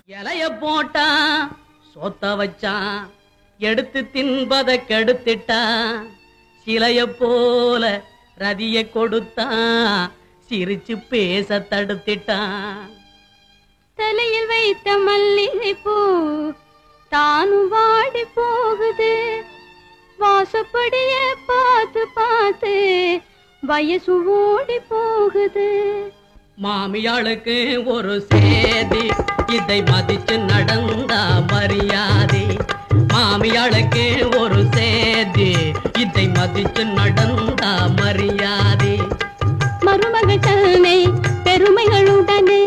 இலைய போட்டான் சொத்த வச்சான் எடுத்து தின்பத கெடுத்துட்டான் சிலைய போல ரதிய கொடுத்தான் சிரிச்சு பேச தடுத்துட்டான். தலையில் வைத்த மல்லிகை பூ தானும் வாடி போகுது வாசப்படிய பார்த்து பார்த்து வயசு ஓடி போகுது. மாமியாளுக்கு ஒரு சேதி இதை மதிச்சு நடந்தா மரியாதை. மாமியாளுக்கு ஒரு சேதி இதை மதிச்சு நடந்தா மரியாதை. மருமகள் தன்னை பெருமைகளுடனே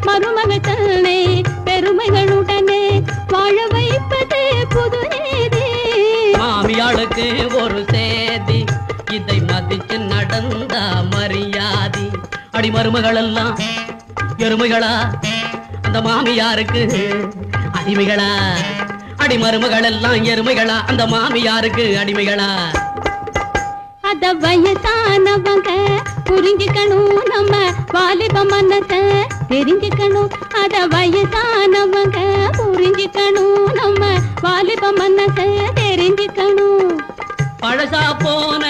மருமகள் தன்னை பெருமைகளுடனே வாழ வைப்பது புது நீதி. மாமியாளுக்கு ஒரு சேதி இதை மதிச்சு நடந்தா மரியாதை. அடி மருமகள் எல்லாம் எருமைகளா அந்த மாமியாருக்கு அடிமைகளா? அடி மருமகள் எல்லாம் எருமைகளா அந்த மாமியாருக்கு அடிமைகளா? அத வயசானவங்க புரிஞ்சுக்கணும் நம்ம வாலிப மனச தெரிஞ்சுக்கணும். அத வயசானவங்க புரிஞ்சுக்கணும் நம்ம வாலிப மனச தெரிஞ்சுக்கணும். பழசா போன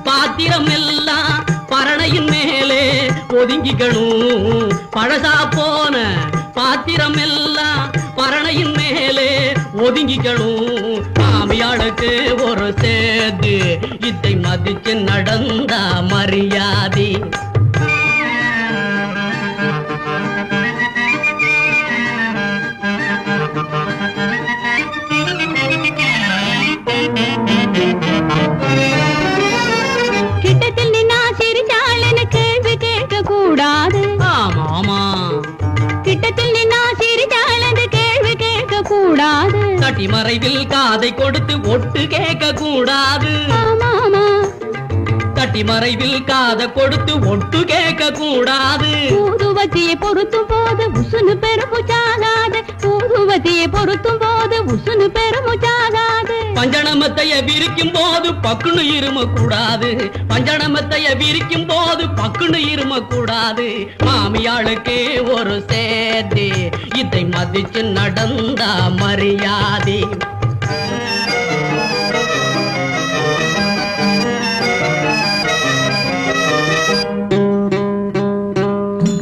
பாத்திரம் எல்லாம் பரணையின் மேலே ஒதுங்கிக்கணும். பழசா போன பாத்திரம் எல்லாம் பரணையின் மேலே ஒதுங்கிக்கணும். மாமியாளுக்கு ஒரு சேது இதை மதிச்சு நடந்தா மரியாதை. கிட்டத்தில் நின்னா சிரிச்சாளன்னு கேள்வி கேட்க கூடாது. ஆமா கிட்டத்தில் நின்னா சிரிச்சாளன்னு கேள்வி கேட்க கூடாது. தட்டி மறைவில் காதை கொடுத்து ஒட்டு கேட்க கூடாது. தட்டி மறைவில் காதை கொடுத்து ஒட்டு கேட்க கூடாது. ஊதுவத்தியை பொருத்தும் போது உசுனு பெருமுச்சாகாது. ஊதுவத்தியை பொருத்தும் போது உசுனு பெருமுச்சாகாது. பஞ்சணமத்தைய விரிக்கும் போது பக்குன்னு இரும கூடாது. பஞ்சணமத்தைய விரிக்கும் போது பக்குன்னு இரும கூடாது. மாமியாளுக்கு ஒரு சேதி இதை மதிச்சு நடந்தா மரியாதை.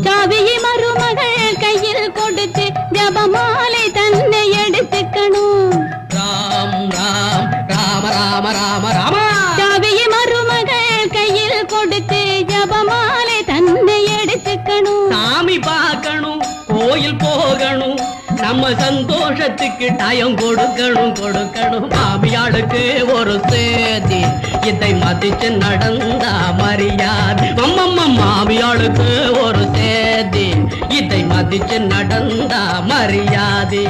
சாவியை மருமகள் கையில் கொடுத்து ஜபமாலை தன்னை எடுத்துக்கணும். ராம் ராம் ராம ராம ராம ராம. சாவியை மருமகள் கையில் கொடுத்து ஜபமாலை தன்னை எடுத்துக்கணும். சாமி பார்க்கணும் கோயில் போகணும் நம்ம சந்தோஷத்துக்கு டயம் கொடுக்கணும் கொடுக்கணும். மாமியாளுக்கு ஒரு சேதி இதை மதிச்சு நடந்தா மரியாதை. மாமியாளுக்கு ஒரு சேதி இதை மதிச்சு நடந்தா மரியாதை.